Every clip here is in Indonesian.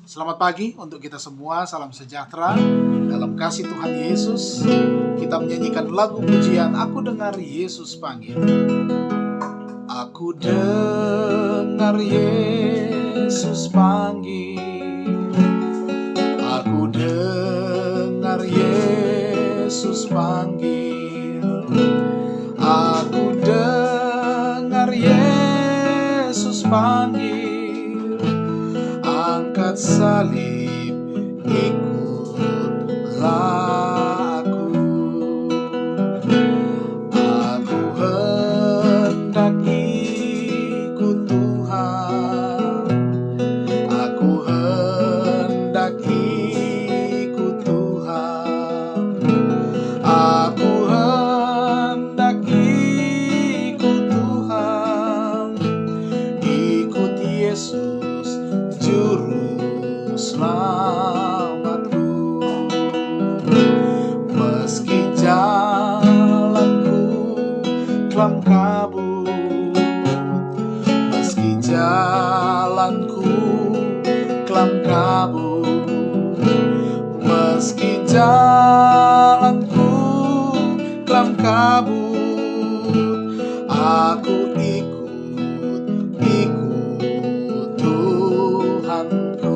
Selamat pagi untuk kita semua, salam sejahtera. Dalam kasih Tuhan Yesus, kita menyanyikan lagu pujian Aku Dengar Yesus Panggil. Aku dengar Yesus panggil, aku dengar Yesus panggil, aku dengar Yesus panggil, angkat salib, ikutlah aku. Aku hendak ikut Tuhan, aku hendak ikut Tuhan, aku hendak ikut Tuhan, ikut Yesus Juru Selamatku. Meski jalanku kelam kabut, meski jalanku kelam kabut, meski jalanku kelam kabut, aku ikut Tuhanku.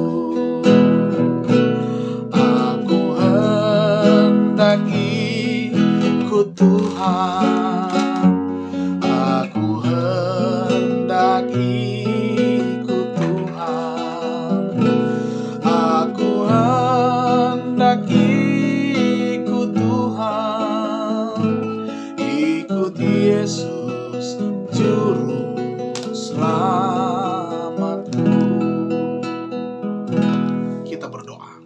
Aku hendak ikut Tuhan, aku hendak ikut Tuhan, aku hendak ikut Tuhan, ikut Yesus Juru Selamatku. Kita berdoa.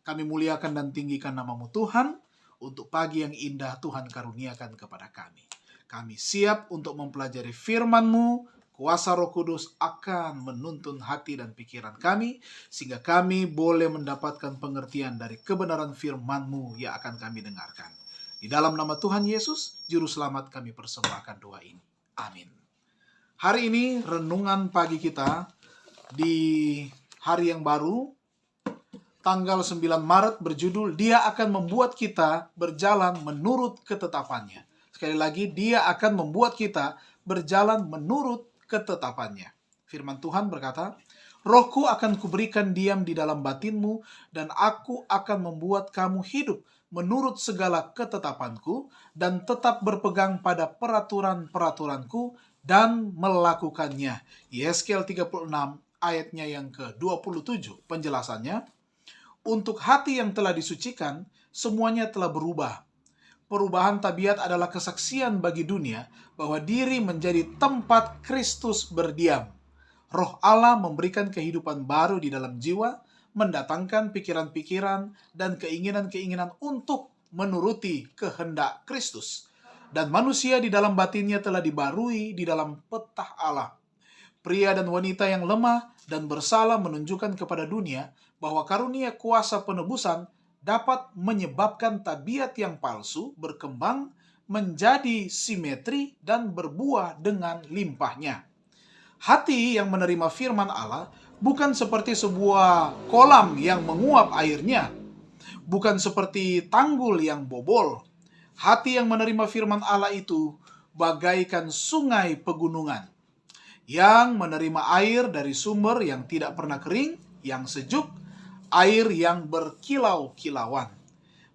Kami muliakan dan tinggikan nama-Mu Tuhan, untuk pagi yang indah Tuhan karuniakan kepada kami. Kami siap untuk mempelajari firman-Mu. Kuasa Roh Kudus akan menuntun hati dan pikiran kami, sehingga kami boleh mendapatkan pengertian dari kebenaran firman-Mu yang akan kami dengarkan. Di dalam nama Tuhan Yesus, Juru Selamat, kami persembahkan doa ini. Amin. Hari ini renungan pagi kita di hari yang baru, tanggal 9 Maret, berjudul Dia akan membuat kita berjalan menurut ketetapannya. Sekali lagi, Dia akan membuat kita berjalan menurut ketetapannya. Firman Tuhan berkata, Rohku akan kuberikan diam di dalam batinmu, dan aku akan membuat kamu hidup menurut segala ketetapanku, dan tetap berpegang pada peraturan-peraturanku, dan melakukannya. Yeskel 36 ayatnya yang ke-27. Penjelasannya, untuk hati yang telah disucikan, semuanya telah berubah. Perubahan tabiat adalah kesaksian bagi dunia bahwa diri menjadi tempat Kristus berdiam. Roh Allah memberikan kehidupan baru di dalam jiwa, mendatangkan pikiran-pikiran dan keinginan-keinginan untuk menuruti kehendak Kristus. Dan manusia di dalam batinnya telah dibarui di dalam petah Allah. Pria dan wanita yang lemah dan bersalah menunjukkan kepada dunia bahwa karunia kuasa penebusan dapat menyebabkan tabiat yang palsu berkembang menjadi simetri dan berbuah dengan limpahnya. Hati yang menerima firman Allah bukan seperti sebuah kolam yang menguap airnya, bukan seperti tanggul yang bobol. Hati yang menerima firman Allah itu bagaikan sungai pegunungan yang menerima air dari sumber yang tidak pernah kering, yang sejuk, air yang berkilau-kilauan,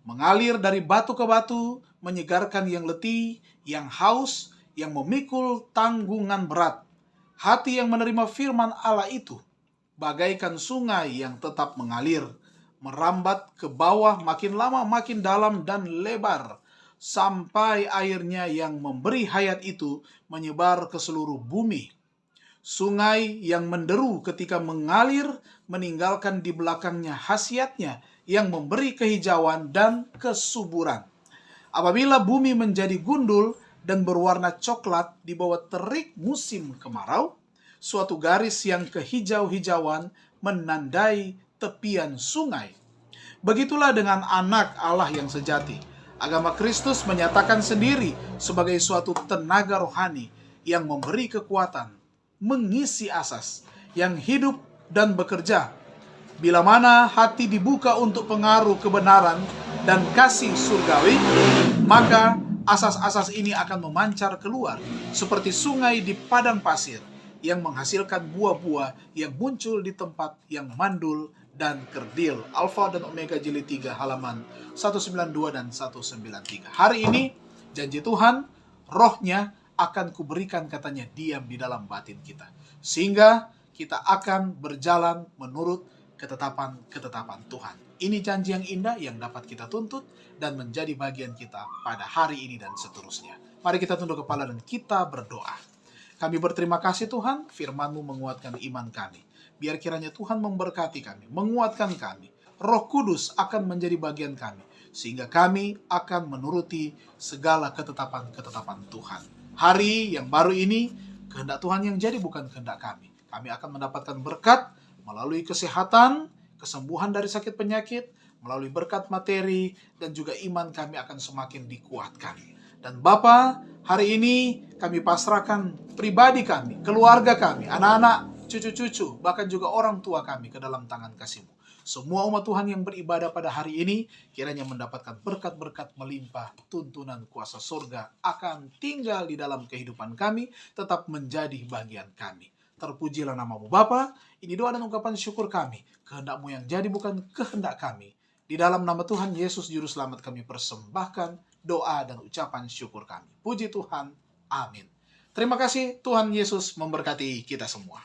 mengalir dari batu ke batu, menyegarkan yang letih, yang haus, yang memikul tanggungan berat. Hati yang menerima firman Allah itu bagaikan sungai yang tetap mengalir, merambat ke bawah makin lama makin dalam dan lebar, sampai airnya yang memberi hayat itu menyebar ke seluruh bumi. Sungai yang menderu ketika mengalir meninggalkan di belakangnya khasiatnya yang memberi kehijauan dan kesuburan. Apabila bumi menjadi gundul dan berwarna coklat di bawah terik musim kemarau, suatu garis yang kehijau-hijauan menandai tepian sungai. Begitulah dengan anak Allah yang sejati. Agama Kristus menyatakan sendiri sebagai suatu tenaga rohani yang memberi kekuatan, mengisi asas, yang hidup dan bekerja. Bila mana hati dibuka untuk pengaruh kebenaran dan kasih surgawi, maka asas-asas ini akan memancar keluar seperti sungai di padang pasir yang menghasilkan buah-buah yang muncul di tempat yang mandul dan kerdil. Alfa dan Omega jilid 3 halaman 192 dan 193. Hari ini janji Tuhan, rohnya akan kuberikan, katanya, diam di dalam batin kita, sehingga kita akan berjalan menurut ketetapan-ketetapan Tuhan. Ini janji yang indah yang dapat kita tuntut dan menjadi bagian kita pada hari ini dan seterusnya. Mari kita tunduk kepala dan kita berdoa. Kami berterima kasih Tuhan, firman-Mu menguatkan iman kami. Biar kiranya Tuhan memberkati kami, menguatkan kami. Roh Kudus akan menjadi bagian kami, sehingga kami akan menuruti segala ketetapan-ketetapan Tuhan. Hari yang baru ini, kehendak Tuhan yang jadi, bukan kehendak kami. Kami akan mendapatkan berkat melalui kesehatan, kesembuhan dari sakit penyakit, melalui berkat materi, dan juga iman kami akan semakin dikuatkan. Dan Bapa, hari ini kami pasrahkan pribadi kami, keluarga kami, anak-anak, cucu-cucu, bahkan juga orang tua kami ke dalam tangan kasih-Mu. Semua umat Tuhan yang beribadah pada hari ini, kiranya mendapatkan berkat-berkat melimpah, tuntunan kuasa surga akan tinggal di dalam kehidupan kami, tetap menjadi bagian kami. Terpujilah nama-Mu Bapa. Ini doa dan ungkapan syukur kami. Kehendak-Mu yang jadi, bukan kehendak kami. Di dalam nama Tuhan Yesus Juru Selamat kami persembahkan doa dan ucapan syukur kami. Puji Tuhan. Amin. Terima kasih. Tuhan Yesus memberkati kita semua.